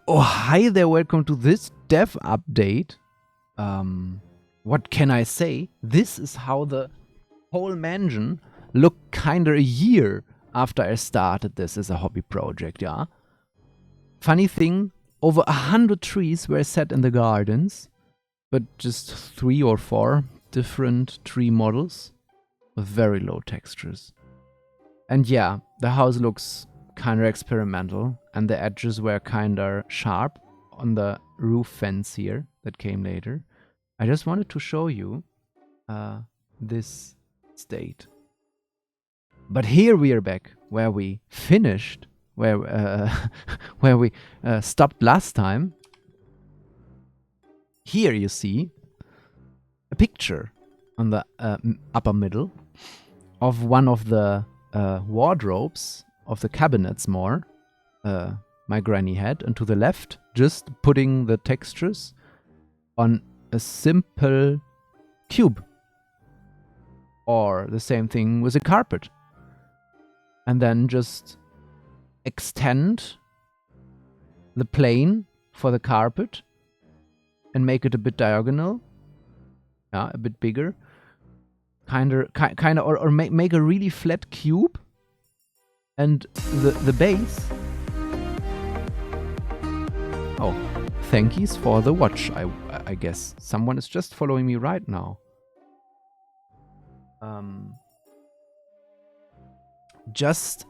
Oh, hi there, welcome to this dev update. What can I say? This is how the whole mansion looked kinda a year after I started this as a hobby project, yeah? Funny thing, over 100 trees were set in the gardens, but just 3 or 4 different tree models with very low textures. And yeah, the house looks kinda experimental, and the edges were kinda sharp on the roof fence here that came later. I just wanted to show you this state. But here we are back, where we finished, where where we stopped last time. Here you see a picture on the upper middle of one of the wardrobes of the cabinets my granny had, and to the left just putting the textures on a simple cube, or the same thing with a carpet, and then just extend the plane for the carpet and make it a bit diagonal, a bit bigger, or make a really flat cube. And the base. Oh, thankies for the watch, I guess. Someone is just following me right now. Just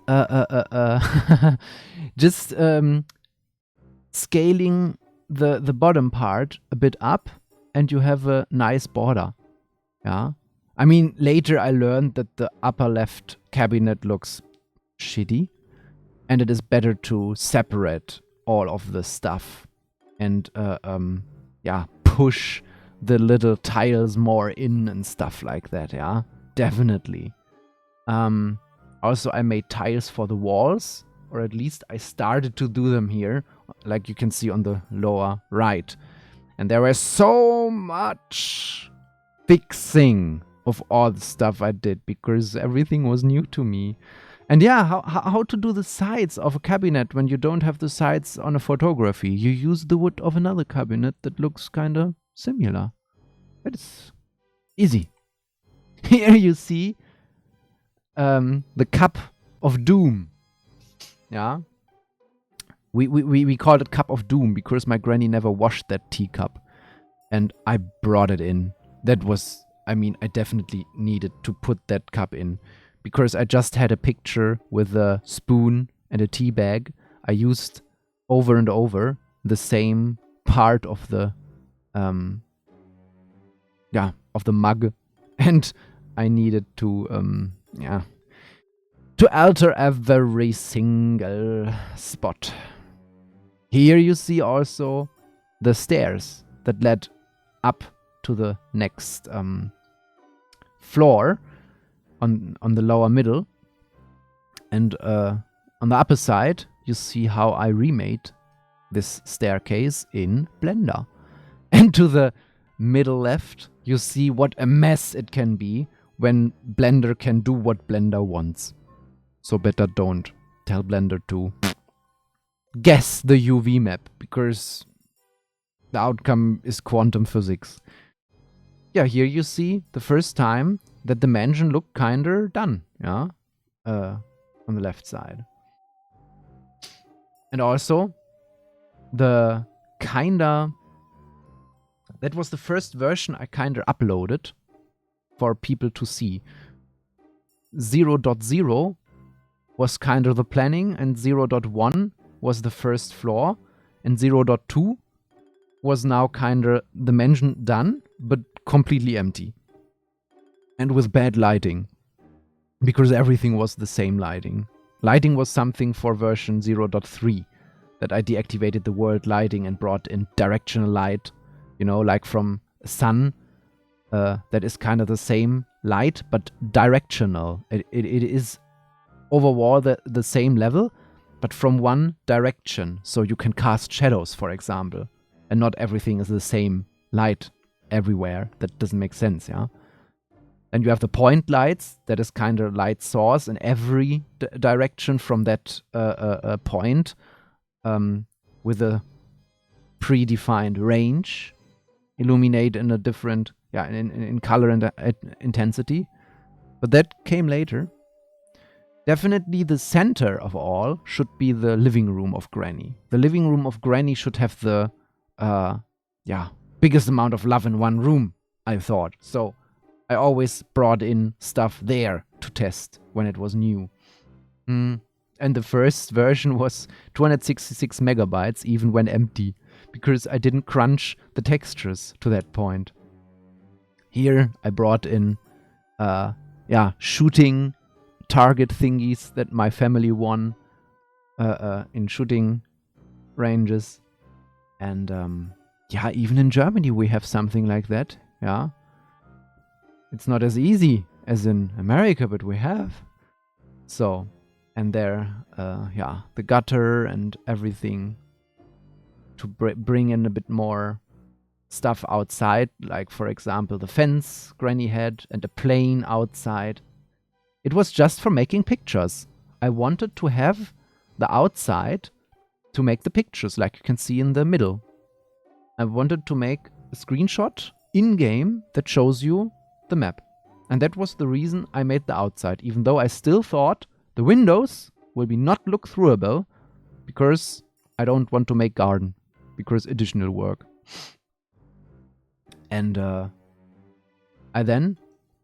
scaling the bottom part a bit up, and you have a nice border. Yeah. I mean, later I learned that the upper left cabinet looks shitty, and it is better to separate all of the stuff and push the little tiles more in and stuff like that. Yeah, definitely. Also, I made tiles for the walls, or at least I started to do them here, like you can see on the lower right. And there was so much fixing of all the stuff I did because everything was new to me. And yeah, how to do the sides of a cabinet when you don't have the sides on a photography. You use the wood of another cabinet that looks kind of similar. It's easy. Here you see the cup of doom. Yeah. We called it cup of doom because my granny never washed that teacup. And I brought it in. That was, I definitely needed to put that cup in. Because I just had a picture with a spoon and a tea bag. I used over and over the same part of the mug, and I needed to alter every single spot. Here you see also the stairs that led up to the next floor. On the lower middle, and on the upper side you see how I remade this staircase in Blender. And to the middle left you see what a mess it can be when Blender can do what Blender wants. So better don't tell Blender to guess the UV map, because the outcome is quantum physics. Yeah, here you see the first time that the mansion looked kinda done, yeah, on the left side. And also, that was the first version I kinda uploaded for people to see. 0.0 was kinda the planning, and 0.1 was the first floor, and 0.2 was now kinda the mansion done, but completely empty. And with bad lighting, because everything was the same lighting. Lighting was something for version 0.3, that I deactivated the world lighting and brought in directional light, like from sun, that is kind of the same light, but directional. It is overall the same level, but from one direction, so you can cast shadows, for example, and not everything is the same light everywhere. That doesn't make sense, yeah? And you have the point lights, that is kind of light source in every direction from that point, with a predefined range, illuminate in a different, in color and intensity. But that came later. Definitely the center of all should be the living room of Granny. The living room of Granny should have the, biggest amount of love in one room, I thought. So I always brought in stuff there to test when it was new. And the first version was 266 megabytes, even when empty, because I didn't crunch the textures to that point. Here I brought in, shooting target thingies that my family won in shooting ranges. And even in Germany we have something like that. Yeah. It's not as easy as in America, but we have. So, and there, the gutter and everything to bring in a bit more stuff outside, like for example the fence Granny had and a plane outside. It was just for making pictures. I wanted to have the outside to make the pictures, like you can see in the middle. I wanted to make a screenshot in-game that shows you the map. And that was the reason I made the outside, even though I still thought the windows will be not look-throughable, because I don't want to make garden, because additional work. And I then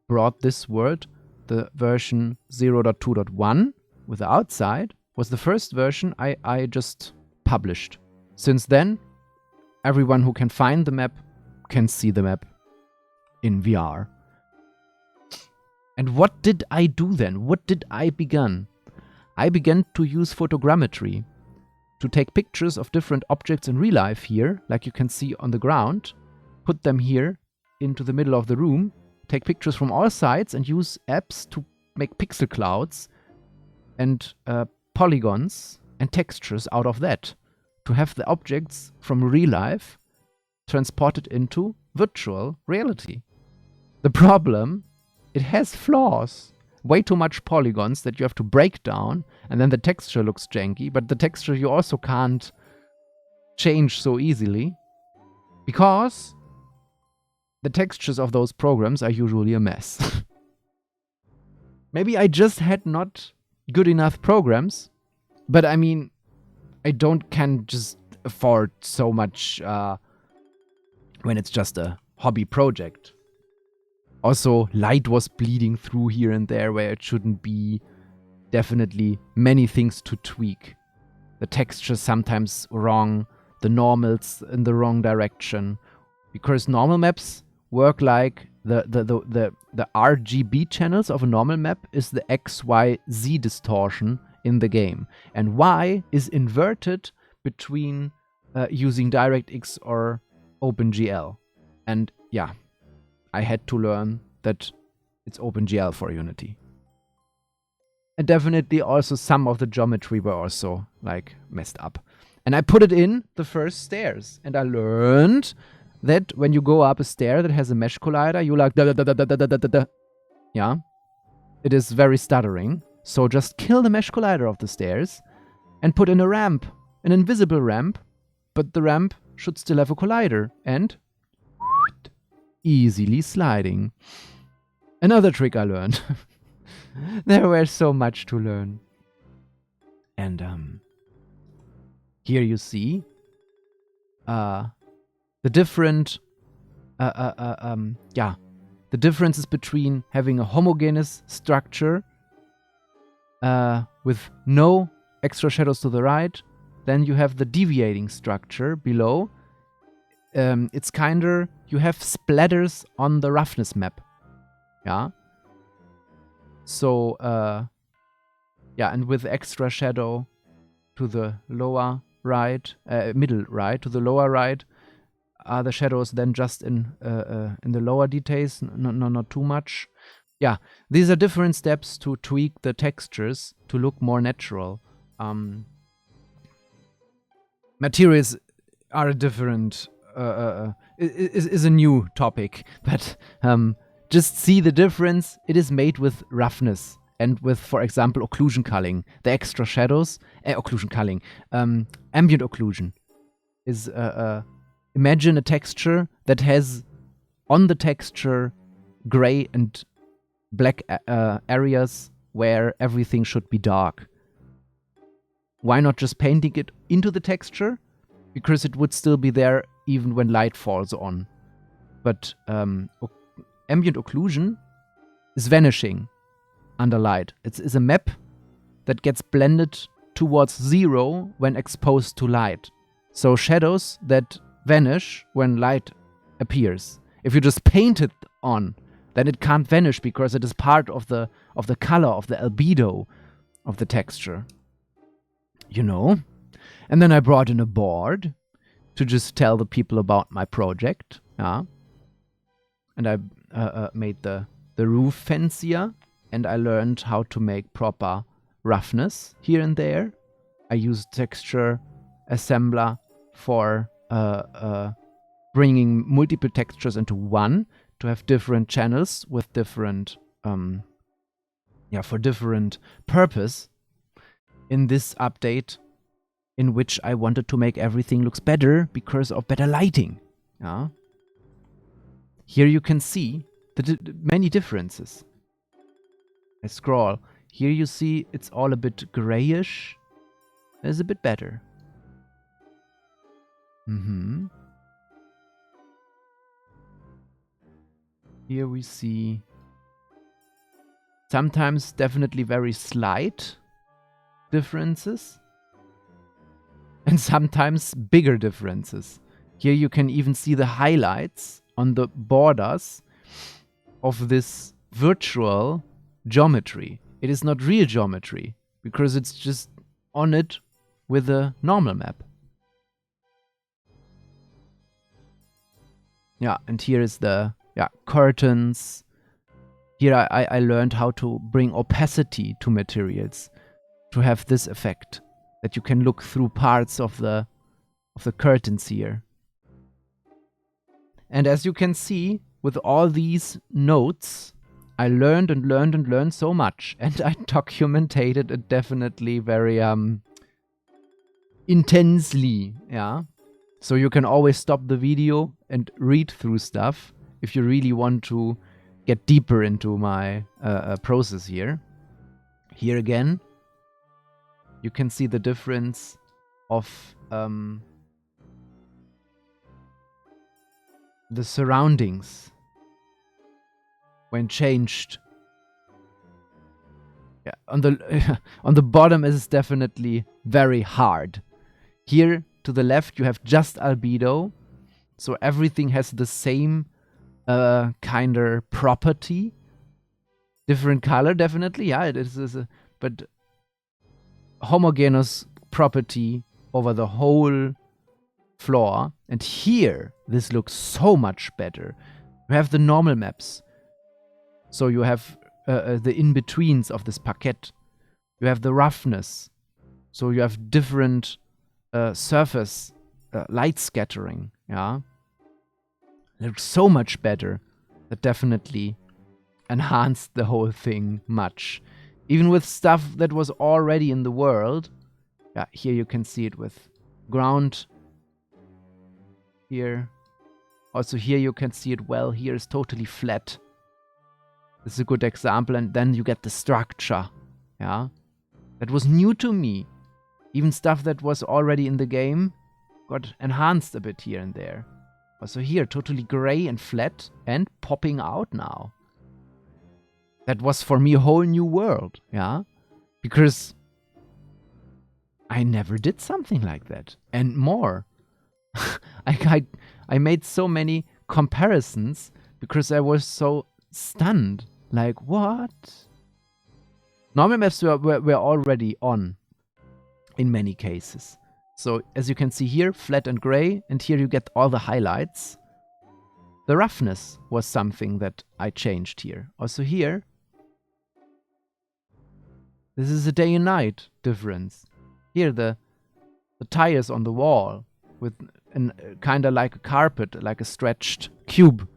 brought this world, the version 0.2.1 with the outside, was the first version I just published. Since then, everyone who can find the map can see the map in VR. And what did I do then? What did I begin? I began to use photogrammetry to take pictures of different objects in real life here, like you can see on the ground, put them here into the middle of the room, take pictures from all sides and use apps to make pixel clouds and polygons and textures out of that, to have the objects from real life transported into virtual reality. The problem, it has flaws. Way too much polygons that you have to break down, and then the texture looks janky, but the texture you also can't change so easily, because the textures of those programs are usually a mess. Maybe I just had not good enough programs, but I mean, I can't just afford so much when it's just a hobby project. Also, light was bleeding through here and there where it shouldn't be. Definitely many things to tweak. The texture sometimes wrong, the normals in the wrong direction. Because normal maps work like the RGB channels of a normal map is the XYZ distortion in the game. And Y is inverted between using DirectX or OpenGL. And yeah, I had to learn that it's OpenGL for Unity. And definitely also some of the geometry were also like messed up. And I put it in the first stairs. And I learned that when you go up a stair that has a mesh collider, you like da. Yeah. It is very stuttering. So just kill the mesh collider of the stairs and put in a ramp. An invisible ramp. But the ramp should still have a collider. And easily sliding. Another trick I learned. There were so much to learn. And here you see the different the differences between having a homogeneous structure with no extra shadows to the right. Then you have the deviating structure below. It's kinder, you have splatters on the roughness map. Yeah. So, and with extra shadow to the lower right, middle right, to the lower right, are the shadows then just in the lower details, not too much. Yeah, these are different steps to tweak the textures to look more natural. Materials are a different is a new topic, but just see the difference. It is made with roughness and with, for example, occlusion culling, the extra shadows, occlusion culling, ambient occlusion. is imagine a texture that has on the texture gray and black areas where everything should be dark. Why not just painting it into the texture? Because it would still be there even when light falls on. But ambient occlusion is vanishing under light. It's a map that gets blended towards 0 when exposed to light. So shadows that vanish when light appears. If you just paint it on, then it can't vanish because it is part of the color, of the albedo of the texture. You know? And then I brought in a board to just tell the people about my project. Yeah. And I made the roof fancier, and I learned how to make proper roughness here and there. I used texture assembler for bringing multiple textures into one to have different channels with different, for different purpose. In this update, in which I wanted to make everything looks better because of better lighting. Yeah. Here you can see the many differences. I scroll. Here you see it's all a bit grayish. It's a bit better. Here we see sometimes definitely very slight differences. And sometimes bigger differences. Here you can even see the highlights on the borders of this virtual geometry. It is not real geometry because it's just on it with a normal map. Yeah, and here is the curtains. Here I learned how to bring opacity to materials to have this effect that you can look through parts of the curtains here. And as you can see, with all these notes, I learned and learned and learned so much, and I documented it definitely very intensely, yeah. So you can always stop the video and read through stuff if you really want to get deeper into my process here. Here again, you can see the difference of the surroundings when changed. Yeah, on the bottom is definitely very hard. Here to the left you have just albedo, so everything has the same kind of property. Different color, definitely, yeah, it is but homogeneous property over the whole floor. And here this looks so much better. You have the normal maps, so you have the in-betweens of this parquet. You have the roughness, so you have different surface light scattering. Yeah, it looks so much better. That definitely enhanced the whole thing much. Even with stuff that was already in the world. Yeah, here you can see it with ground. Here. Also here you can see it well. Here is totally flat. This is a good example. And then you get the structure. Yeah. That was new to me. Even stuff that was already in the game got enhanced a bit here and there. Also here, totally gray and flat and popping out now. That was for me a whole new world, yeah? Because I never did something like that. And more. I made so many comparisons because I was so stunned. Like, what? Normal maps were already on in many cases. So as you can see here, flat and gray, and here you get all the highlights. The roughness was something that I changed here. Also here, this is a day and night difference. Here the tires on the wall with kind of like a carpet, like a stretched cube.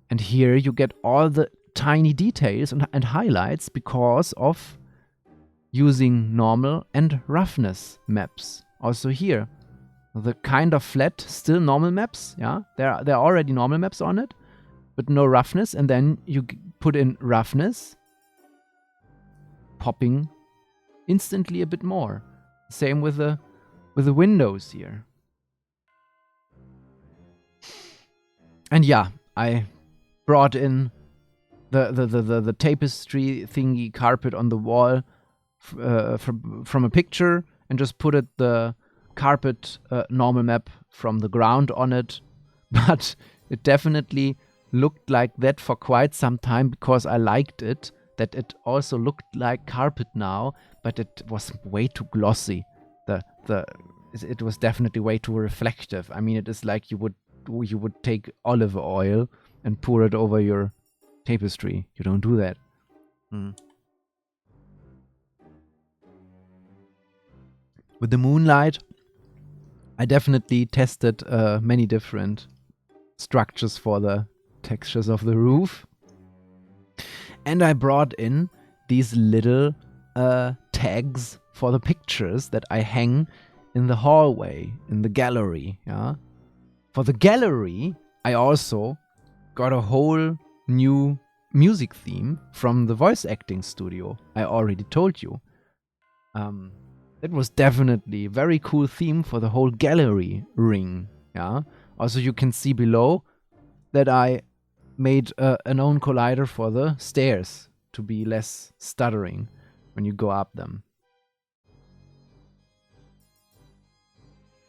And here you get all the tiny details and highlights because of using normal and roughness maps. Also here, the kind of flat, still normal maps. Yeah, there are already normal maps on it, but no roughness. And then you put in roughness, popping instantly a bit more. Same with the windows here. And yeah, I brought in the tapestry thingy carpet on the wall from a picture and just put it the carpet normal map from the ground on it. But it definitely looked like that for quite some time because I liked it, that it also looked like carpet now, but it was way too glossy. It was definitely way too reflective. I mean, it is like you would take olive oil and pour it over your tapestry. You don't do that. With the moonlight, I definitely tested many different structures for the textures of the roof. And I brought in these little tags for the pictures that I hang in the hallway, in the gallery. Yeah. For the gallery, I also got a whole new music theme from the voice acting studio I already told you. It was definitely a very cool theme for the whole gallery ring. Yeah. Also, you can see below that I made an own collider for the stairs to be less stuttering when you go up them.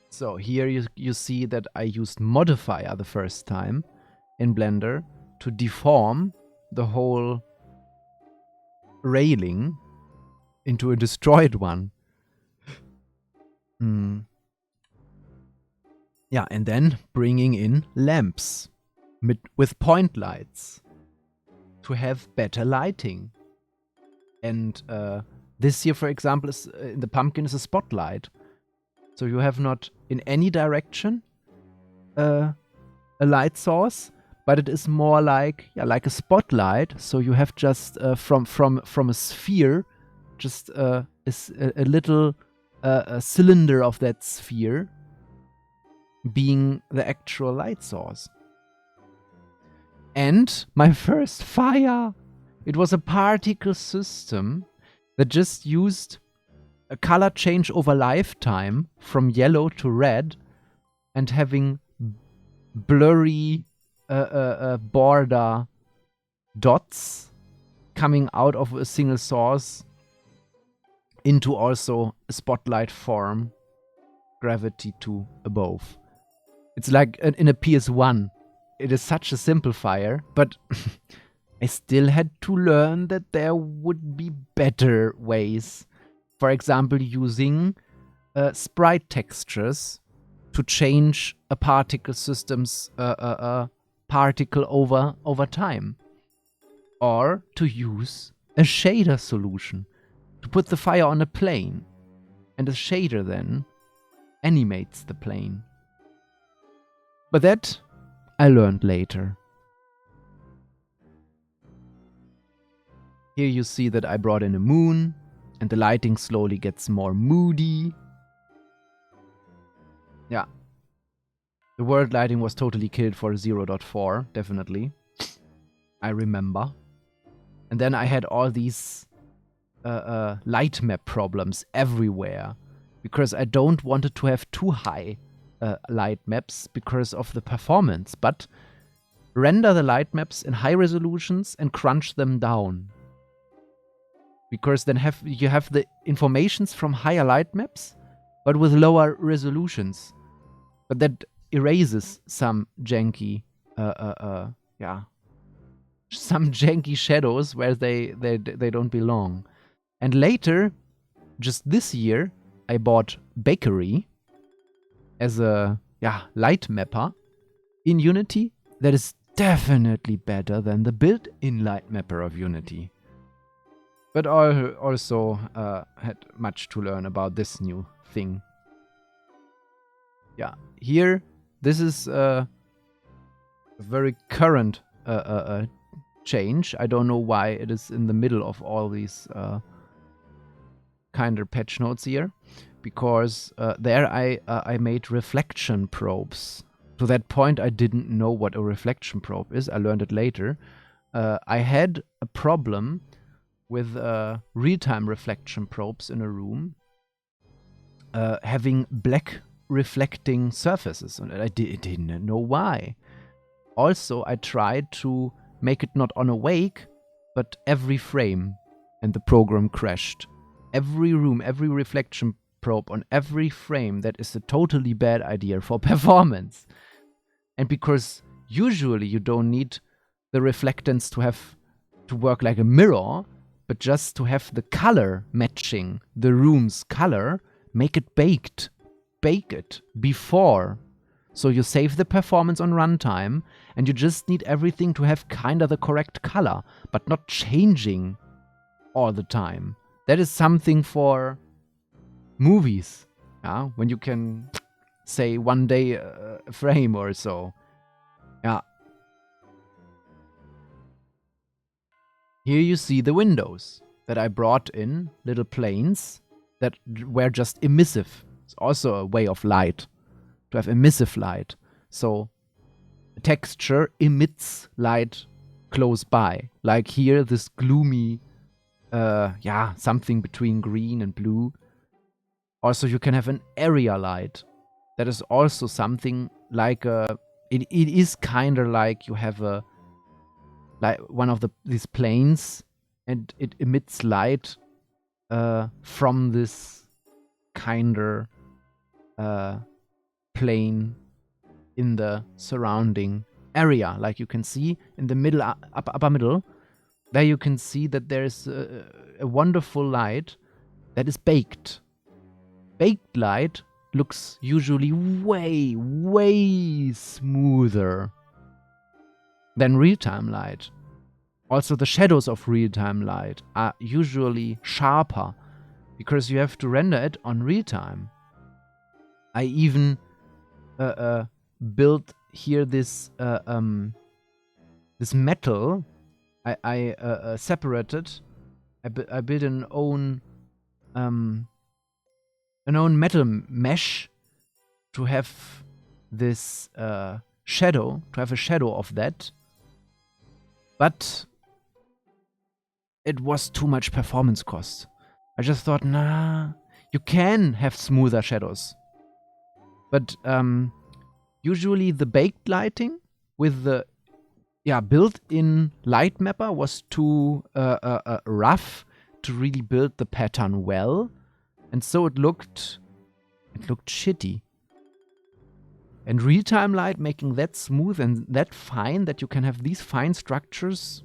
So here you see that I used modifier the first time in Blender to deform the whole railing into a destroyed one. Yeah, and then bringing in lamps with point lights to have better lighting. And this here, for example, is in the pumpkin is a spotlight. So you have not in any direction a light source, but it is more like a spotlight. So you have just from a sphere, just a little a cylinder of that sphere being the actual light source. And my first fire, it was a particle system that just used a color change over lifetime from yellow to red and having blurry border dots coming out of a single source into also a spotlight form, gravity to above. It's like in a PS1. It is such a simple fire, but I still had to learn that there would be better ways. For example, using sprite textures to change a particle system's particle over time. Or to use a shader solution to put the fire on a plane. And the shader then animates the plane. But that I learned later. Here you see that I brought in a moon, and the lighting slowly gets more moody. Yeah. The world lighting was totally killed for 0.4, definitely. I remember. And then I had all these light map problems everywhere, because I don't want it to have too high light maps because of the performance, but render the light maps in high resolutions and crunch them down. Because then you have the informations from higher light maps, but with lower resolutions. But that erases some janky, some janky shadows where they don't belong. And later, just this year, I bought Bakery as a light mapper in Unity that is definitely better than the built-in light mapper of Unity. But I also had much to learn about this new thing. Yeah, here, this is a very current change. I don't know why it is in the middle of all these kind of patch notes here. because there I made reflection probes. To that point, I didn't know what a reflection probe is. I learned it later. I had a problem with real-time reflection probes in a room having black reflecting surfaces, and I didn't know why. Also, I tried to make it not on awake, but every frame, and the program crashed. Every room, every reflection probe on every frame, that is a totally bad idea for performance. And because usually you don't need the reflectance to work like a mirror, but just to have the color matching the room's color, make it baked. Bake it before. So you save the performance on runtime, and you just need everything to have kind of the correct color, but not changing all the time. That is something for movies, yeah? When you can say one day a frame or so. Yeah. Here you see the windows that I brought in, little planes that were just emissive. It's also a way of light, to have emissive light. So a texture emits light close by. Like here, this gloomy, something between green and blue. Also, you can have an area light. That is also something like it is kind of like you have like one of these planes, and it emits light from this kind of plane in the surrounding area. Like you can see in the middle, upper middle, there you can see that there's a wonderful light that is baked. Baked light looks usually way, way smoother than real-time light. Also, the shadows of real-time light are usually sharper because you have to render it on real-time. I even built here this this metal. I separated. I built an own metal mesh to have this shadow, to have a shadow of that. But it was too much performance cost. I just thought, nah, you can have smoother shadows. But usually the baked lighting with the built-in light mapper was too rough to really build the pattern well. And so it looked shitty. And real-time light making that smooth and that fine, that you can have these fine structures,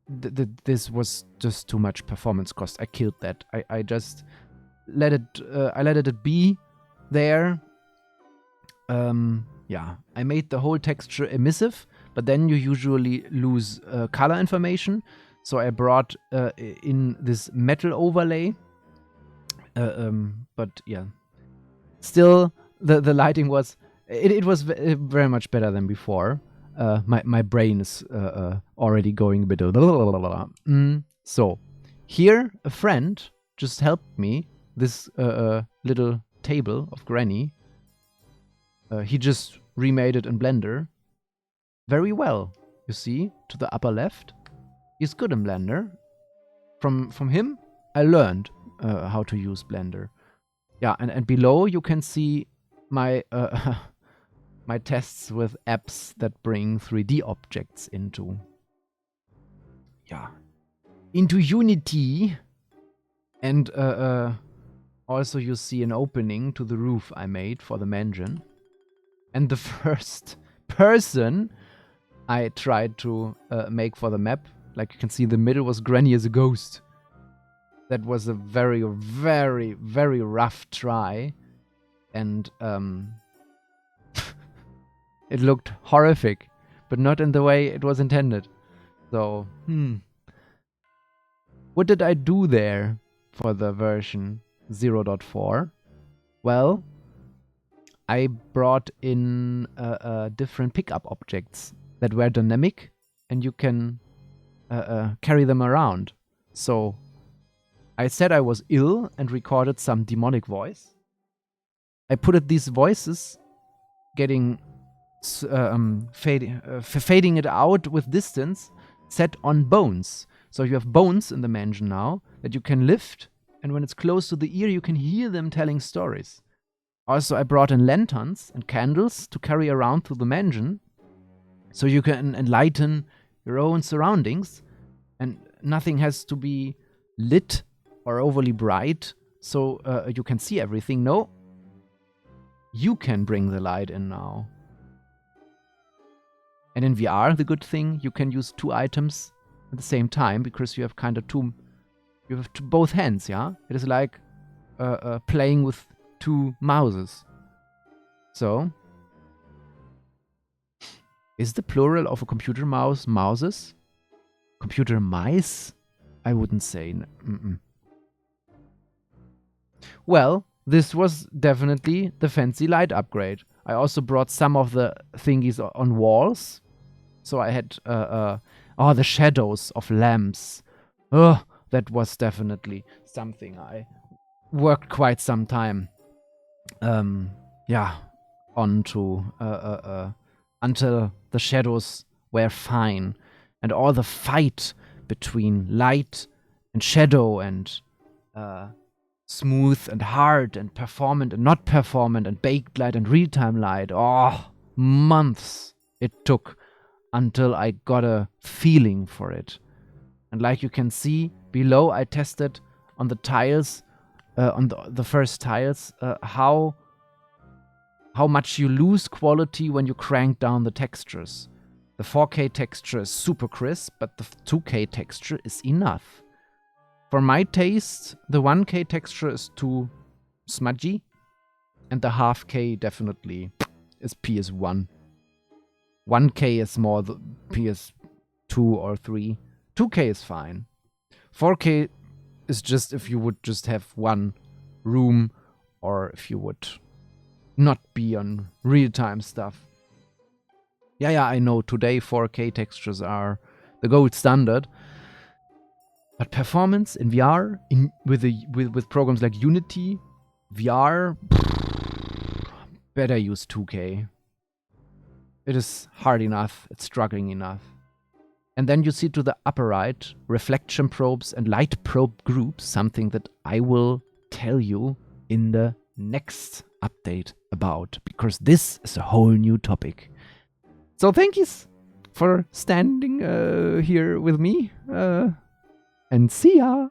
this was just too much performance cost. I killed that. I just let it be there. I made the whole texture emissive, but then you usually lose color information. So I brought in this metal overlay. But yeah, still the lighting was it was very much better than before. My brain is already going a bit. So here a friend just helped me. This little table of Granny. He just remade it in Blender very well. You see, to the upper left, he's good in Blender. From him, I learned how to use Blender. Yeah, and below you can see my my tests with apps that bring 3D objects into Unity. And also you see an opening to the roof I made for the mansion. And the first person I tried to make for the map, like you can see, the middle was Granny as a ghost. That was a very, very, very rough try. And it looked horrific, but not in the way it was intended. So, what did I do there for the version 0.4? Well, I brought in different pickup objects that were dynamic, and you can carry them around. So I said I was ill and recorded some demonic voice. I put it these voices, getting fading it out with distance, set on bones. So you have bones in the mansion now that you can lift, and when it's close to the ear, you can hear them telling stories. Also, I brought in lanterns and candles to carry around through the mansion, so you can enlighten your own surroundings, and nothing has to be lit or overly bright so you can see everything. No, you can bring the light in now. And in VR, the good thing, you can use 2 items at the same time, because you have kind of both hands, yeah? It is like playing with 2 mouses. So, is the plural of a computer mouse mouses? Computer mice? I wouldn't say. Well, this was definitely the fancy light upgrade. I also brought some of the thingies on walls. So I had the shadows of lamps. That was definitely something I worked quite some time onto until the shadows were fine, and all the fight between light and shadow and smooth and hard and performant and not performant and baked light and real-time light. Months it took until I got a feeling for it. And like you can see below, I tested on the tiles, on the first tiles, how much you lose quality when you crank down the textures. The 4K texture is super crisp, but the 2K texture is enough. For my taste, the 1K texture is too smudgy, and the half K definitely is PS1. 1K is more the PS2 or 3. 2K is fine. 4K is just if you would just have one room, or if you would not be on real-time stuff. Yeah, I know today 4K textures are the gold standard. But performance in VR, with programs like Unity, VR, better use 2K. It is hard enough, it's struggling enough. And then you see to the upper right, reflection probes and light probe groups, something that I will tell you in the next update about, because this is a whole new topic. So thank you for standing here with me. And see ya!